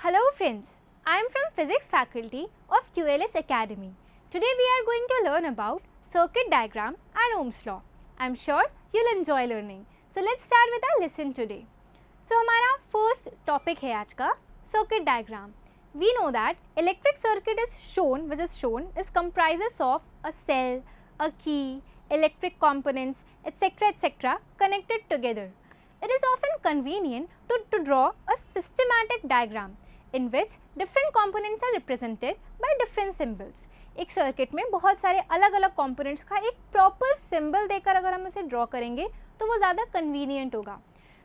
Hello friends, I am from Physics faculty of QLS Academy. Today we are going to learn about circuit diagram and Ohm's law. I am sure you'll enjoy learning. So let's start with our lesson today. So हमारा first topic है आज का circuit diagram. We know that electric circuit is comprises of a cell, a key, electric components, etc. connected together. It is often convenient to draw a systematic diagram in which different components are represented by different symbols. एक circuit में बहुत सारे अलग अलग components का एक proper symbol देकर अगर हम उसे ड्रॉ करेंगे तो वो ज़्यादा कन्वीनियंट होगा.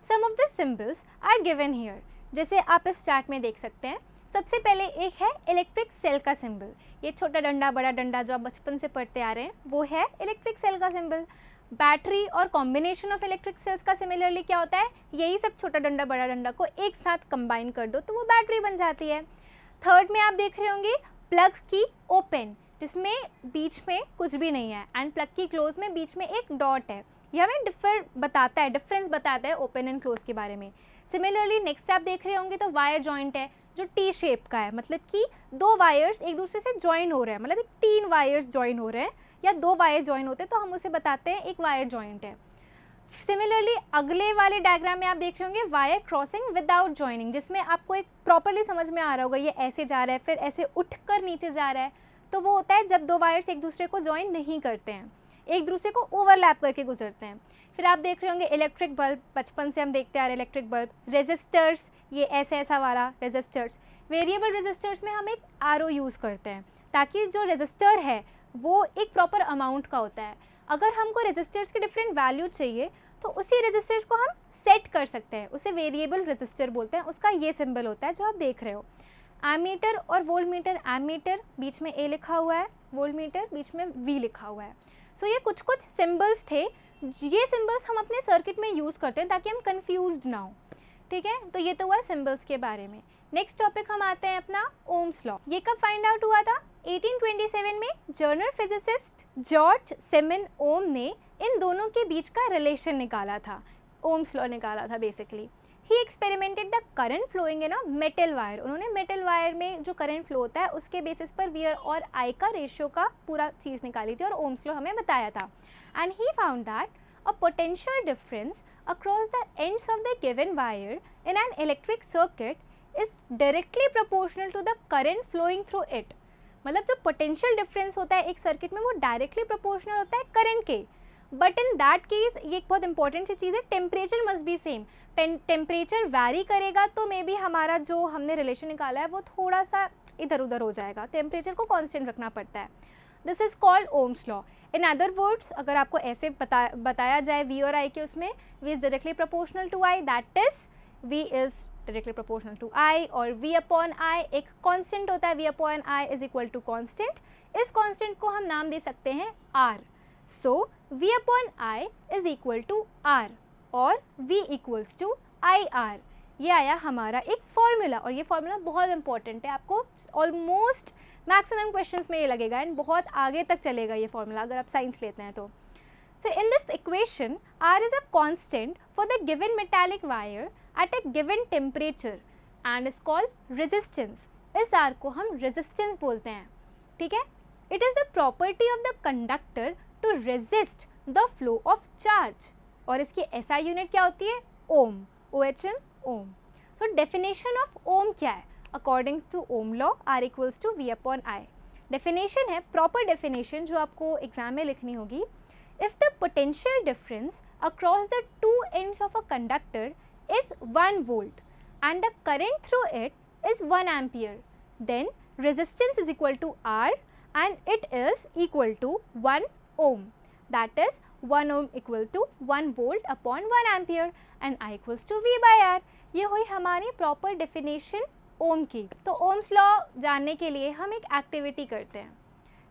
Some of the symbols are given here. जैसे आप इस चार्ट में देख सकते हैं. सबसे पहले एक है इलेक्ट्रिक सेल का सिंबल. ये छोटा डंडा बड़ा डंडा जो आप बचपन से पढ़ते आ रहे हैं वो है इलेक्ट्रिक सेल का सिंबल. बैटरी और कॉम्बिनेशन ऑफ इलेक्ट्रिक सेल्स का सिमिलरली क्या होता है, यही सब छोटा डंडा बड़ा डंडा को एक साथ कंबाइन कर दो तो वो बैटरी बन जाती है. थर्ड में आप देख रहे होंगे प्लग की ओपन, जिसमें बीच में कुछ भी नहीं है, एंड प्लग की क्लोज में बीच में एक डॉट है. यह हमें डिफरेंस बताता है ओपन एंड क्लोज के बारे में. सिमिलरली नेक्स्ट आप देख रहे होंगे तो वायर जॉइंट है जो टी शेप का है, मतलब कि दो वायर्स एक दूसरे से ज्वाइन हो रहे हैं, मतलब 3 वायर्स ज्वाइन हो रहे हैं या 2 वायर ज्वाइन होते हैं तो हम उसे बताते हैं एक वायर जॉइंट है. सिमिलरली अगले वाले डायग्राम में आप देख रहे होंगे वायर क्रॉसिंग विदाउट जॉइनिंग, जिसमें आपको एक प्रॉपरली समझ में आ रहा होगा ये ऐसे जा रहा है फिर ऐसे उठकर नीचे जा रहा है, तो वो होता है जब 2 वायर्स एक दूसरे को ज्वाइन नहीं करते हैं, एक दूसरे को ओवरलैप करके गुजरते हैं. फिर आप देख रहे होंगे इलेक्ट्रिक बल्ब, बचपन से हम देखते आ रहे हैं इलेक्ट्रिक बल्ब. रेजिस्टर्स, ये ऐसा वाला रेजिस्टर्स. वेरिएबल रेजिस्टर्स में हम एक आरओ यूज़ करते हैं ताकि जो रेजिस्टर है वो एक प्रॉपर अमाउंट का होता है. अगर हमको रेजिस्टर्स के डिफरेंट वैल्यू चाहिए तो उसी रेजिस्टर्स को हम सेट कर सकते हैं, उसे वेरिएबल रेजिस्टर बोलते हैं. उसका ये सिंबल होता है जो आप देख रहे हो. एमीटर और वोल्टमीटर, एमीटर बीच में ए लिखा हुआ है, वोल्टमीटर बीच में वी लिखा हुआ है. सो ये कुछ सिंबल्स थे. ये सिंबल्स हम अपने सर्किट में यूज़ करते हैं ताकि हम कंफ्यूज्ड ना हो. ठीक है, तो ये तो हुआ सिंबल्स के बारे में. नेक्स्ट टॉपिक हम आते हैं अपना ओम्स लॉ. ये कब फाइंड आउट हुआ था? 1827 में जर्मन फिजिसिस्ट जॉर्ज सिमन ओम ने इन दोनों के बीच का रिलेशन निकाला था, ओम्स लॉ निकाला था basically. He experimented the current flowing in a metal wire. उन्होंने मेटल वायर में जो करंट फ्लो होता है उसके बेसिस पर वी और आई का रेशियो का पूरा चीज़ निकाली थी और ओम्स लॉ हमें बताया था. And he found that a potential difference across the ends of the given wire in an electric circuit is directly proportional to the current flowing through it. मतलब जो potential difference होता है एक circuit में वो डायरेक्टली प्रोपोर्शनल होता है current के. बट इन दैट केस ये एक बहुत इंपॉर्टेंट सी चीज़ है, temperature must be same. Temperature vary करेगा तो मे बी हमारा जो हमने रिलेशन निकाला है वो थोड़ा सा इधर उधर हो जाएगा. टेम्परेचर को कॉन्स्टेंट रखना पड़ता है. This is called Ohm's law. In other words अगर आपको ऐसे बताया जाए वी और आई के उसमें V is directly proportional to I, that is V is directly proportional to I, और वी अपॉन आई एक कांस्टेंट होता है, V upon I is equal to constant. इस कांस्टेंट को हम नाम दे सकते हैं R. So V upon I is equal to R और V equals to I R. ये आया हमारा एक फॉर्मूला, और ये फॉर्मूला बहुत इंपॉर्टेंट है. आपको ऑलमोस्ट मैक्सिमम क्वेश्चंस में ये लगेगा एंड बहुत आगे तक चलेगा ये फॉर्मूला अगर आप साइंस लेते हैं तो. So in this equation R is a constant for the given metallic wire at a given temperature and is called resistance. इस आर को हम रेजिस्टेंस बोलते हैं. ठीक है, it is the property of the conductor to resist the flow of charge, और इसकी SI unit क्या होती है? Ohm, OHM, ohm. So definition of ohm क्या है? According to Ohm law R equals to we upon I. Definition है, proper definition जो आपको एग्जाम में लिखनी होगी. If the potential difference across the 2 ends of a conductor is 1 volt and the current through it is 1 ampere, then resistance is equal to R and it is equal to 1 ohm. That is 1 ohm equal to 1 volt upon 1 ampere and I equals to V by R. ये हुई हमारी proper definition ओम की. तो Ohm's law जानने के लिए हम एक एक्टिविटी करते हैं.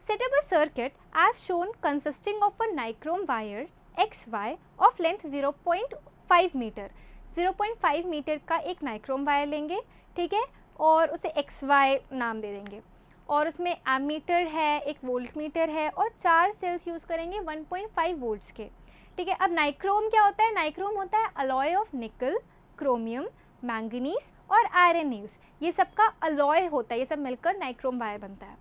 Set up a circuit as shown consisting of a nichrome wire XY of length 0.5 metre. 0.5 metre का एक नाइक्रोम वायर लेंगे, ठीक है, और उसे XY नाम दे देंगे, और उसमें एमीटर है, एक वोल्ट मीटर है और 4 सेल्स यूज़ करेंगे 1.5 वोल्ट्स के. ठीक है, अब नाइक्रोम क्या होता है? नाइक्रोम होता है अलॉय ऑफ निकल, क्रोमियम मैंगनीज और आयरनीज, ये सबका अलॉय होता है, ये सब मिलकर नाइक्रोम वायर बनता है।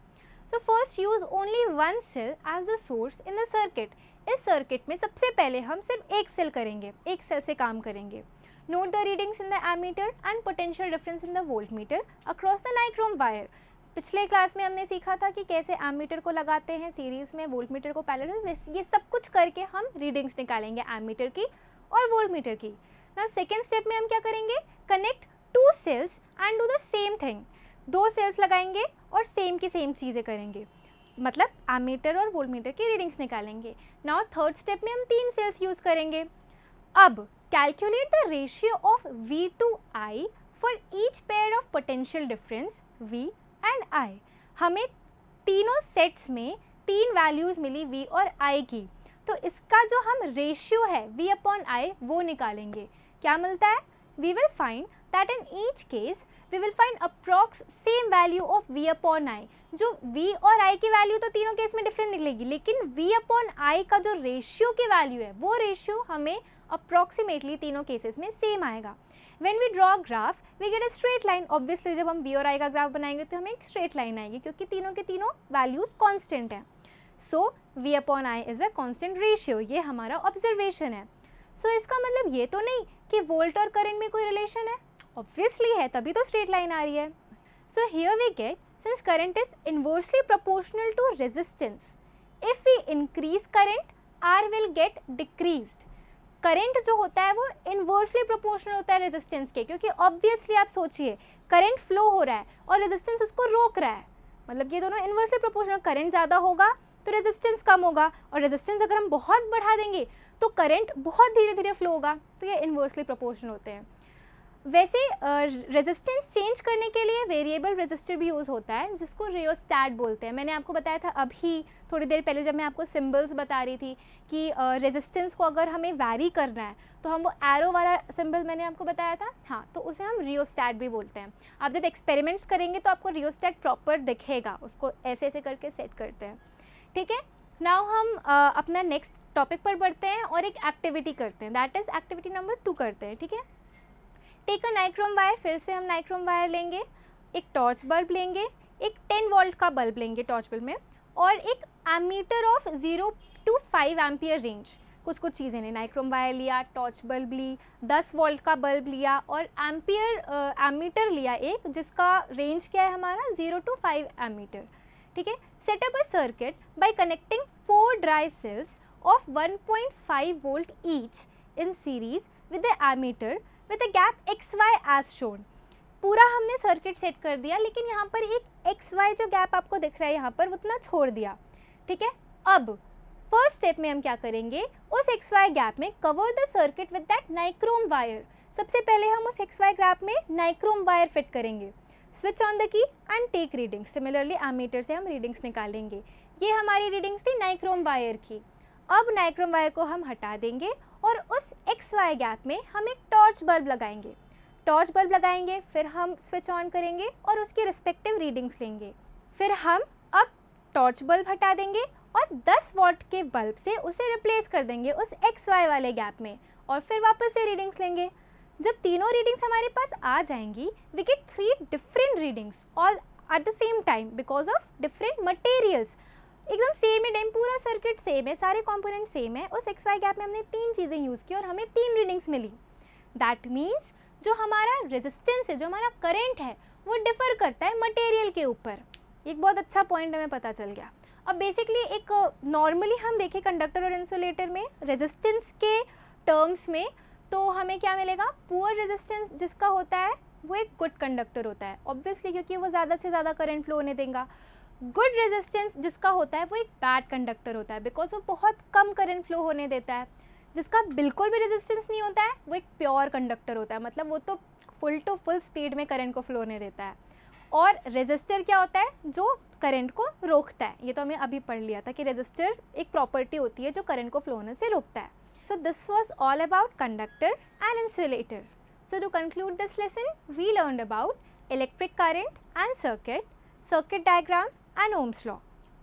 So first use only one cell as the source in the circuit. इस सर्किट में सबसे पहले हम सिर्फ एक सेल करेंगे, एक सेल से काम करेंगे। Note the readings in the ammeter and potential difference in the voltmeter across the nichrome wire. पिछले क्लास में हमने सीखा था कि कैसे एमीटर को लगाते हैं सीरीज में, वोल्ट मीटर को पैरेलल, ये सब कुछ करके हम रीडिंग्स निकालेंगे एमीटर की और वोल्ट मीटर की। ना सेकेंड स्टेप में हम क्या करेंगे, connect two cells and do the same thing. दो सेल्स लगाएंगे और सेम की सेम चीज़ें करेंगे, मतलब एमीटर और वोल्ट मीटर की रीडिंग्स निकालेंगे। नाउ थर्ड स्टेप में हम 3 सेल्स यूज़ करेंगे। अब calculate the ratio of V to I for each pair of potential difference V and I। हमें तीनों सेट्स में 3 वैल्यूज़ मिली V और I की, तो इसका जो हम रेशियो है V अपॉन I वो निकालेंगे। क्या मिलता है, we will find that in each case we will find approx same value of V upon I। जो V और I की वैल्यू तो तीनों केस में डिफरेंट निकलेगी, लेकिन V अपॉन I का जो रेशियो की वैल्यू है वो रेशियो हमें अप्रॉक्सीमेटली तीनों केसेस में सेम आएगा। When we draw a graph, we get a straight line. Obviously जब हम V और I का ग्राफ बनाएंगे तो हमें एक स्ट्रेट लाइन आएगी, क्योंकि तीनों के तीनों वैल्यूज कांस्टेंट हैं। सो V upon I is a constant ratio, ये हमारा ऑब्जर्वेशन है। सो इसका मतलब ये तो नहीं कि वोल्ट और करंट में कोई रिलेशन है, ऑब्वियसली है, तभी तो स्ट्रेट लाइन आ रही है। So here we get, since current is inversely proportional to resistance, if we increase current R will get decreased. Current जो होता है वो इनवर्सली प्रोपोर्शनल होता है रेजिस्टेंस के, क्योंकि ऑब्वियसली आप सोचिए करंट फ्लो हो रहा है और रेजिस्टेंस उसको रोक रहा है, मतलब ये दोनों इनवर्सली प्रोपोर्शनल। करंट ज़्यादा होगा तो रेजिस्टेंस कम होगा, और रेजिस्टेंस अगर हम बहुत बढ़ा देंगे तो करंट बहुत धीरे धीरे फ्लो होगा, तो ये इनवर्सली प्रोपोर्शनल होते हैं। वैसे रेजिस्टेंस चेंज करने के लिए वेरिएबल रेजिस्टर भी यूज़ होता है, जिसको रियोस्टैट बोलते हैं। मैंने आपको बताया था अभी थोड़ी देर पहले जब मैं आपको सिंबल्स बता रही थी कि रेजिस्टेंस को अगर हमें वैरी करना है तो हम वो एरो वाला सिंबल मैंने आपको बताया था, हाँ, तो उसे हम रियोस्टैट भी बोलते हैं। आप जब एक्सपेरिमेंट्स करेंगे तो आपको रियोस्टैट प्रॉपर दिखेगा, उसको ऐसे ऐसे करके सेट करते हैं, ठीक है। नाउ हम अपना नेक्स्ट टॉपिक पर बढ़ते हैं और एक एक्टिविटी करते हैं, दैट इज़ एक्टिविटी नंबर 2 करते हैं, ठीक है। टेक अ नाइक्रोम वायर, फिर से हम नाइक्रोम वायर लेंगे, एक टॉर्च बल्ब लेंगे, एक 10 वोल्ट का बल्ब लेंगे टॉर्च बल्ब में, और एक ammeter of 0 to 5 ampere range. कुछ चीज़ें ने, नाइक्रोम वायर लिया, टॉर्च बल्ब ली, 10 वोल्ट का बल्ब लिया और एमीटर लिया एक, जिसका रेंज क्या है हमारा 0 to 5 एमीटर, ठीक है। Set up a circuit by connecting 4 dry cells of 1.5 volt each in series with the ammeter with a gap XY as shown. पूरा हमने सर्किट सेट कर दिया, लेकिन यहाँ पर एक XY जो गैप आपको दिख रहा है यहाँ पर, उतना छोड़ दिया, ठीक है। अब फर्स्ट स्टेप में हम क्या करेंगे, उस XY गैप में cover the circuit with that nichrome wire. सबसे पहले हम उस XY गैप में नाइक्रोम वायर फिट करेंगे। Switch on the key and take readings. Similarly ammeter से हम रीडिंग्स निकालेंगे। ये हमारी रीडिंग्स थी नाइक्रोम वायर की। अब नाइक्रोम वायर को हम हटा देंगे और उस XY गैप में हम एक टॉर्च बल्ब लगाएंगे। टॉर्च बल्ब लगाएंगे, फिर हम स्विच ऑन करेंगे और उसकी रिस्पेक्टिव रीडिंग्स लेंगे। फिर हम अब टॉर्च बल्ब हटा देंगे और 10 वॉट के बल्ब से उसे रिप्लेस कर देंगे उस XY वाले गैप में, और फिर वापस से रीडिंग्स लेंगे। जब तीनों रीडिंग्स हमारे पास आ जाएंगी, we get 3 different readings all at the same time because of different materials. एकदम सेम ही टाइम, पूरा सर्किट सेम है, सारे कंपोनेंट सेम है। उस XY गैप में हमने 3 चीज़ें यूज़ की और हमें 3 रीडिंग्स मिली। दैट मीन्स जो हमारा रेजिस्टेंस है, जो हमारा करंट है, वो डिफ़र करता है मटेरियल के ऊपर। एक बहुत अच्छा पॉइंट हमें पता चल गया। अब बेसिकली एक नॉर्मली हम देखें कंडक्टर और इंसुलेटर में रेजिस्टेंस के टर्म्स में, तो हमें क्या मिलेगा, पुअर रेजिस्टेंस जिसका होता है वो एक गुड कंडक्टर होता है, ऑब्वियसली, क्योंकि वो ज़्यादा से ज़्यादा करंट फ्लो होने देगा। गुड रेजिस्टेंस जिसका होता है वो एक बैड कंडक्टर होता है, बिकॉज वो बहुत कम करंट फ्लो होने देता है। जिसका बिल्कुल भी रेजिस्टेंस नहीं होता है वो एक प्योर कंडक्टर होता है, मतलब वो तो फुल टू फुल स्पीड में करंट को फ्लो होने देता है। और रेजिस्टर क्या होता है, जो करंट को रोकता है। ये तो हमें अभी पढ़ लिया था कि रेजिस्टर एक प्रॉपर्टी होती है जो करंट को फ्लो होने से रोकता है। So this was all about conductor and insulator. So to conclude this lesson, we learned about electric current and circuit diagram and Ohm's law.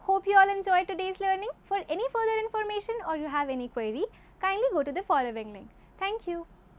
Hope you all enjoyed today's learning. For any further information or you have any query, kindly go to the following link. Thank you.